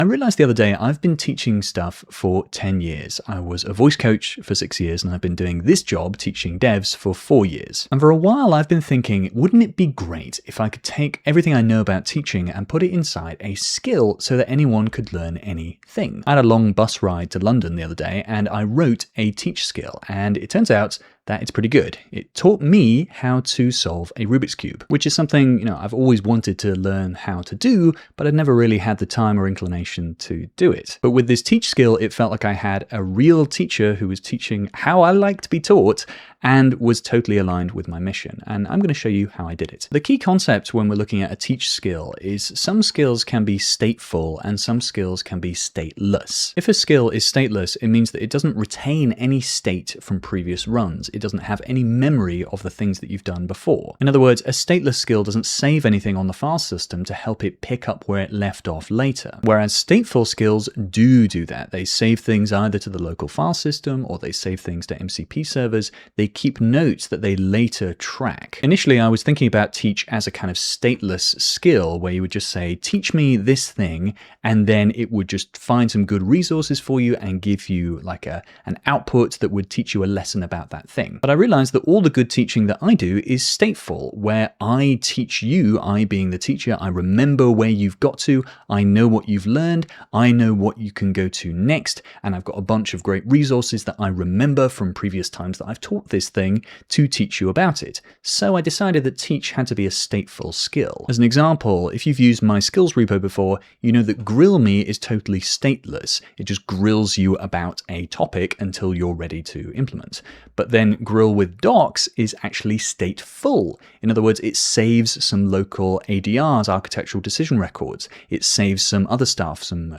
I realized the other day I've been teaching stuff for 10 years. I was a voice coach for 6 years, and I've been doing this job teaching devs for 4 years. And for a while I've been thinking, wouldn't it be great if I could take everything I know about teaching and put it inside a skill so that anyone could learn anything? I had a long bus ride to London the other day and I wrote a teach skill, and it turns out that it's pretty good. It taught me how to solve a Rubik's Cube, which is something, I've always wanted to learn how to do, but I'd never really had the time or inclination to do it. But with this teach skill, it felt like I had a real teacher who was teaching how I like to be taught and was totally aligned with my mission. And I'm going to show you how I did it. The key concept when we're looking at a teach skill is some skills can be stateful and some skills can be stateless. If a skill is stateless, it means that it doesn't retain any state from previous runs. It doesn't have any memory of the things that you've done before. In other words, a stateless skill doesn't save anything on the file system to help it pick up where it left off later. Whereas stateful skills do that. They save things either to the local file system or they save things to MCP servers. They keep notes that they later track. Initially, I was thinking about teach as a kind of stateless skill where you would just say, teach me this thing, and then it would just find some good resources for you and give you like an output that would teach you a lesson about that thing. But I realized that all the good teaching that I do is stateful, where I teach you, I being the teacher, I remember where you've got to, I know what you've learned, I know what you can go to next, and I've got a bunch of great resources that I remember from previous times that I've taught this thing to teach you about it. So I decided that teach had to be a stateful skill. As an example, if you've used my skills repo before, you know that grill me is totally stateless. It just grills you about a topic until you're ready to implement. But then grill with docs is actually stateful. In other words, it saves some local ADRs, architectural decision records. It saves some other stuff, some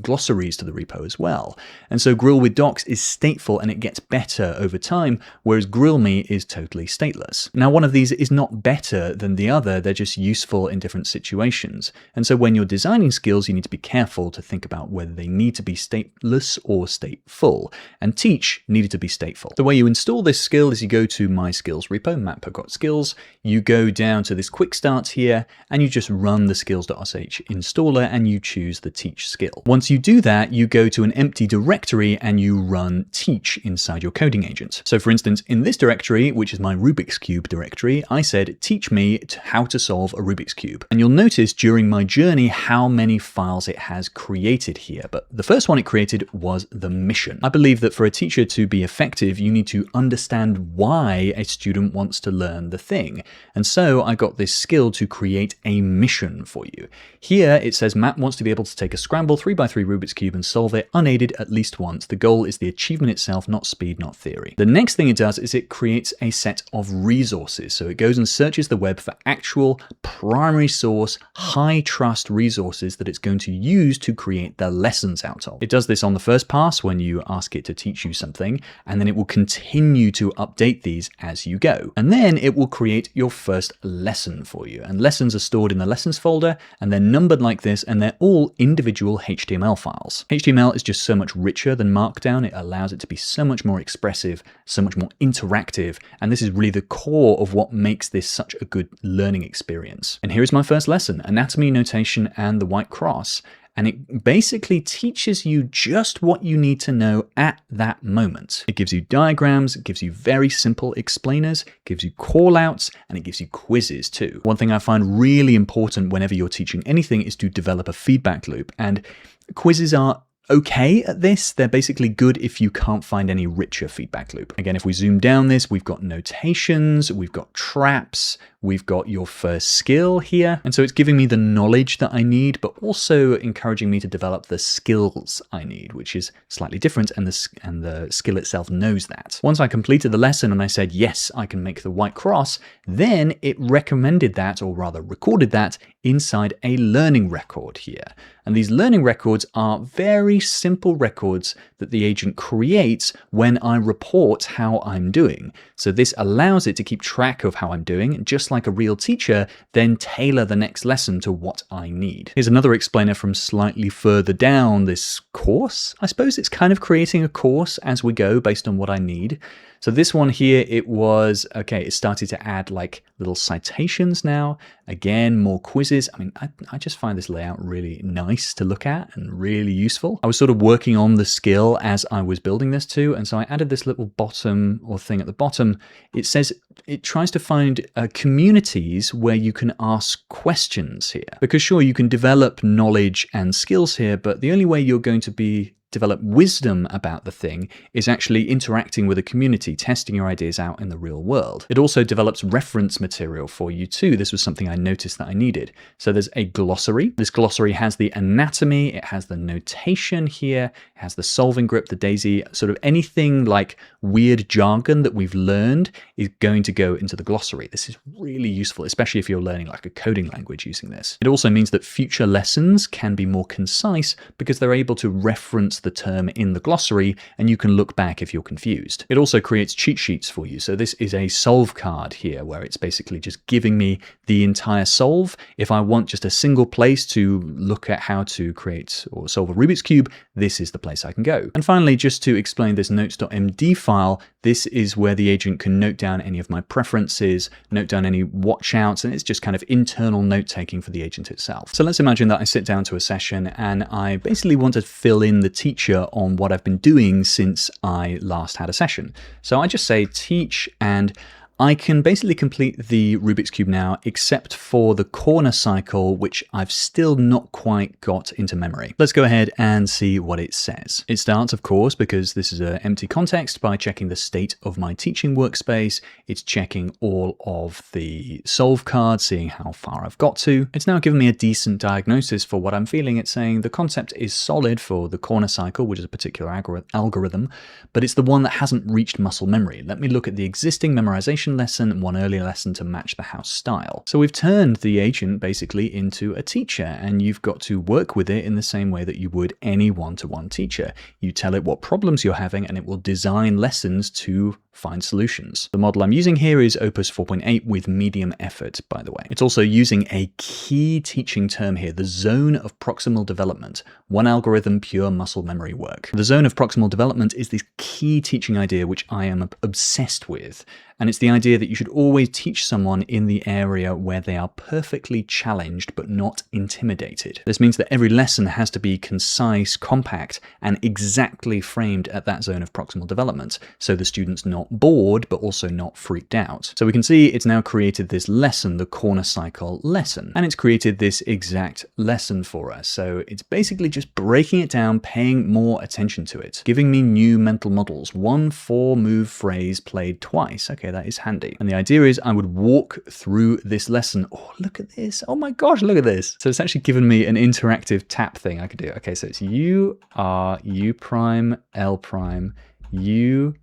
glossaries to the repo as well. And so grill with docs is stateful and it gets better over time, whereas grill me is totally stateless. Now, one of these is not better than the other, they're just useful in different situations. And so when you're designing skills, you need to be careful to think about whether they need to be stateless or stateful. And teach needed to be stateful. The way you install this skill is you go to my skills repo, matpro.skills, you go down to this quick start here, and you just run the skills.sh installer and you choose the teach skill. Once you do that, you go to an empty directory and you run teach inside your coding agent. So for instance, in this directory, which is my Rubik's Cube directory, I said, teach me how to solve a Rubik's Cube. And you'll notice during my journey how many files it has created here. But the first one it created was the mission. I believe that for a teacher to be effective, you need to understand why a student wants to learn the thing. And so I got this skill to create a mission for you. Here it says Matt wants to be able to take a scramble 3x3 Rubik's Cube and solve it unaided at least once. The goal is the achievement itself, not speed, not theory. The next thing it does is it creates a set of resources. So it goes and searches the web for actual primary source, high trust resources that it's going to use to create the lessons out of. It does this on the first pass when you ask it to teach you something, and then it will continue to update these as you go. And then it will create your first lesson for you. And lessons are stored in the lessons folder, and they're numbered like this, and they're all individual HTML files. HTML is just so much richer than Markdown. It allows it to be so much more expressive, so much more interactive, and this is really the core of what makes this such a good learning experience. And here's my first lesson, anatomy, notation, and the white cross. And it basically teaches you just what you need to know at that moment. It gives you diagrams, it gives you very simple explainers, gives you call outs, and it gives you quizzes too. One thing I find really important whenever you're teaching anything is to develop a feedback loop. And quizzes are okay at this. They're basically good if you can't find any richer feedback loop. Again, if we zoom down this, we've got notations, we've got traps, we've got your first skill here. And so it's giving me the knowledge that I need, but also encouraging me to develop the skills I need, which is slightly different, and the skill itself knows that. Once I completed the lesson and I said, yes, I can make the white cross, then it recommended that, or rather recorded that, inside a learning record here. And these learning records are very simple records that the agent creates when I report how I'm doing. So this allows it to keep track of how I'm doing, just like a real teacher, then tailor the next lesson to what I need. Here's another explainer from slightly further down this course. I suppose it's kind of creating a course as we go based on what I need. So this one here, it was, okay, it started to add like little citations now. Again, more quizzes. I mean, I just find this layout really nice to look at and really useful. I was sort of working on the skill as I was building this too, and so I added this little bottom or thing at the bottom. It says it tries to find communities where you can ask questions here. Because sure, you can develop knowledge and skills here, but the only way you're going to develop wisdom about the thing is actually interacting with a community, testing your ideas out in the real world. It also develops reference material for you too. This was something I noticed that I needed. So there's a glossary. This glossary has the anatomy, it has the notation here, it has the solving grip, the daisy, sort of anything like weird jargon that we've learned is going to go into the glossary. This is really useful, especially if you're learning like a coding language using this. It also means that future lessons can be more concise because they're able to reference the term in the glossary and you can look back if you're confused. It also creates cheat sheets for you. So this is a solve card here where it's basically just giving me the entire solve. If I want just a single place to look at how to create or solve a Rubik's Cube, this is the place I can go. And finally, just to explain this notes.md file, this is where the agent can note down any of my preferences, note down any watch outs, and it's just kind of internal note taking for the agent itself. So let's imagine that I sit down to a session and I basically want to fill in the teacher on what I've been doing since I last had a session. So I just say teach, and I can basically complete the Rubik's Cube now, except for the corner cycle, which I've still not quite got into memory. Let's go ahead and see what it says. It starts, of course, because this is an empty context, by checking the state of my teaching workspace. It's checking all of the solve cards, seeing how far I've got to. It's now given me a decent diagnosis for what I'm feeling. It's saying the concept is solid for the corner cycle, which is a particular algorithm, but it's the one that hasn't reached muscle memory. Let me look at the existing memorization lesson and one earlier lesson to match the house style. So we've turned the agent basically into a teacher, and you've got to work with it in the same way that you would any one-to-one teacher. You tell it what problems you're having and it will design lessons to find solutions. The model I'm using here is Opus 4.8 with medium effort, by the way. It's also using a key teaching term here, the zone of proximal development. One algorithm, pure muscle memory work. The zone of proximal development is this key teaching idea which I am obsessed with. And it's the idea that you should always teach someone in the area where they are perfectly challenged but not intimidated. This means that every lesson has to be concise, compact, and exactly framed at that zone of proximal development, so the student's not bored but also not freaked out. So we can see it's now created this lesson, the corner cycle lesson, and it's created this exact lesson for us. So it's basically just breaking it down, paying more attention to it, giving me new mental models. 1 4-move phrase played twice. Okay, that is handy. And the idea is I would walk through this lesson. Oh, look at this. Oh my gosh, look at this. So it's actually given me an interactive tap thing I could do. Okay, so it's U, R, U prime, L prime, U,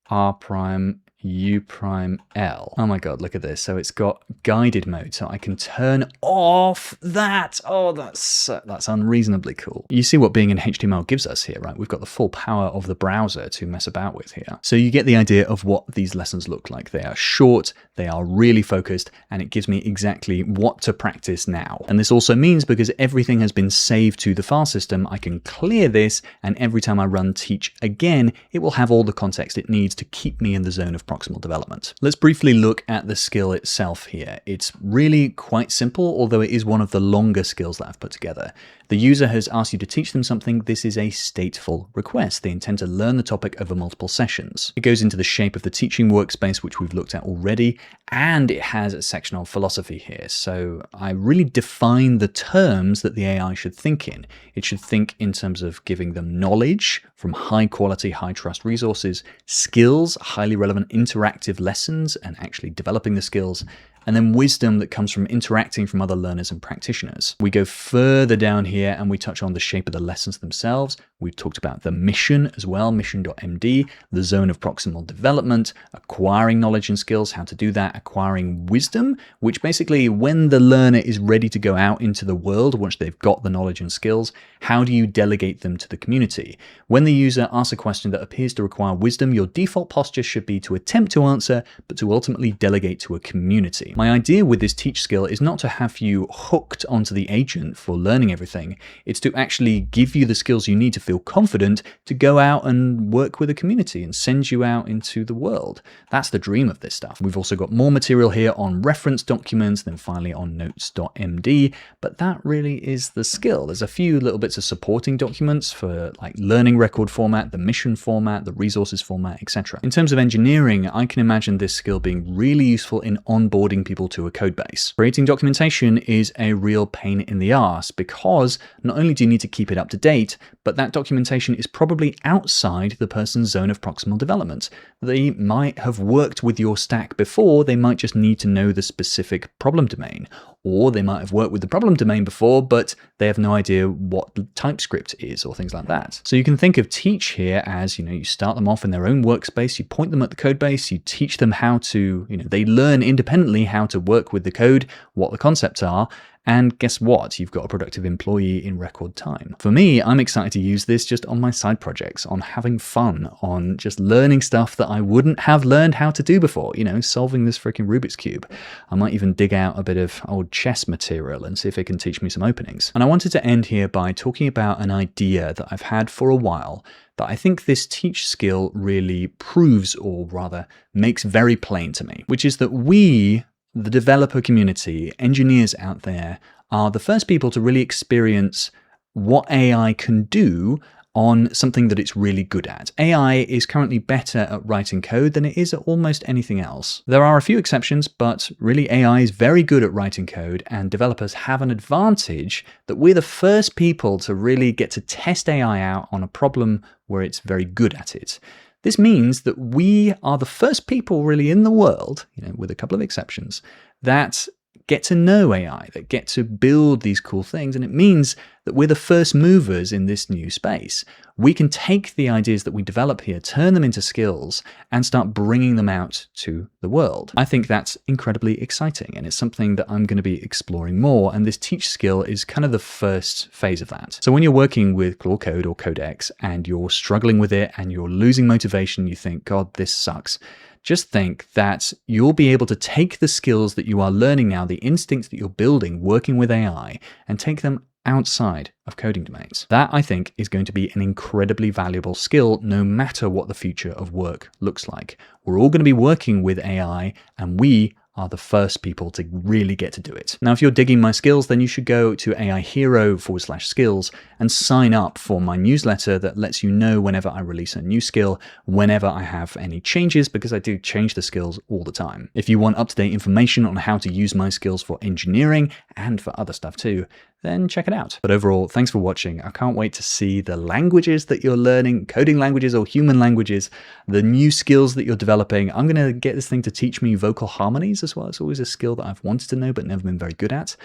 R prime, U prime L. Oh my god, look at this. So it's got guided mode, so I can turn off that. Oh, that's unreasonably cool. You see what being in HTML gives us here, right? We've got the full power of the browser to mess about with here. So you get the idea of what these lessons look like. They are short, they are really focused, and it gives me exactly what to practice now. And this also means because everything has been saved to the file system, I can clear this, and every time I run teach again, it will have all the context it needs to keep me in the zone of proximal development. Let's briefly look at the skill itself here. It's really quite simple, although it is one of the longer skills that I've put together. The user has asked you to teach them something. This is a stateful request. They intend to learn the topic over multiple sessions. It goes into the shape of the teaching workspace, which we've looked at already, and it has a section on philosophy here. So I really define the terms that the AI should think in. It should think in terms of giving them knowledge from high quality, high trust resources, skills, highly relevant interactive lessons, and actually developing the skills, and then wisdom that comes from interacting from other learners and practitioners. We go further down here and we touch on the shape of the lessons themselves. We've talked about the mission as well, mission.md, the zone of proximal development, acquiring knowledge and skills, how to do that, acquiring wisdom, which basically when the learner is ready to go out into the world, once they've got the knowledge and skills, how do you delegate them to the community? When the user asks a question that appears to require wisdom, your default posture should be to attempt to answer, but to ultimately delegate to a community. My idea with this teach skill is not to have you hooked onto the agent for learning everything. It's to actually give you the skills you need to feel confident to go out and work with a community and send you out into the world. That's the dream of this stuff. We've also got more material here on reference documents, then finally on notes.md, but that really is the skill. There's a few little bits of supporting documents for like learning record format, the mission format, the resources format, etc. In terms of engineering, I can imagine this skill being really useful in onboarding people to a code base. Creating documentation is a real pain in the ass because not only do you need to keep it up to date, but that documentation is probably outside the person's zone of proximal development. They might have worked with your stack before, they might just need to know the specific problem domain. Or they might have worked with the problem domain before, but they have no idea what TypeScript is or things like that. So you can think of teach here as, you start them off in their own workspace, you point them at the code base, you teach them how to, they learn independently how to work with the code, what the concepts are, and guess what? You've got a productive employee in record time. For me, I'm excited to use this just on my side projects, on having fun, on just learning stuff that I wouldn't have learned how to do before, solving this freaking Rubik's Cube. I might even dig out a bit of old chess material and see if it can teach me some openings. And I wanted to end here by talking about an idea that I've had for a while that I think this teach skill really proves, or rather makes very plain to me, which is that we, the developer community, engineers out there, are the first people to really experience what AI can do on something that it's really good at. AI is currently better at writing code than it is at almost anything else. There are a few exceptions, but really AI is very good at writing code, and developers have an advantage that we're the first people to really get to test AI out on a problem where it's very good at it. This means that we are the first people really in the world, with a couple of exceptions, that get to know AI, that get to build these cool things. And it means that we're the first movers in this new space. We can take the ideas that we develop here, turn them into skills, and start bringing them out to the world. I think that's incredibly exciting, and it's something that I'm going to be exploring more, and this teach skill is kind of the first phase of that. So when you're working with Claude Code or Codex, and you're struggling with it, and you're losing motivation, you think, God, this sucks. Just think that you'll be able to take the skills that you are learning now, the instincts that you're building working with AI, and take them outside of coding domains. That, I think, is going to be an incredibly valuable skill no matter what the future of work looks like. We're all going to be working with AI, and we are the first people to really get to do it. Now, if you're digging my skills, then you should go to AIHero/skills and sign up for my newsletter that lets you know whenever I release a new skill, whenever I have any changes, because I do change the skills all the time. If you want up-to-date information on how to use my skills for engineering and for other stuff too, then check it out. But overall, thanks for watching. I can't wait to see the languages that you're learning, coding languages or human languages, the new skills that you're developing. I'm going to get this thing to teach me vocal harmonies as well. It's always a skill that I've wanted to know but never been very good at.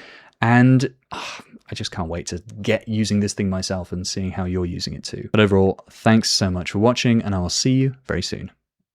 And I just can't wait to get using this thing myself and seeing how you're using it too. But overall, thanks so much for watching, and I will see you very soon.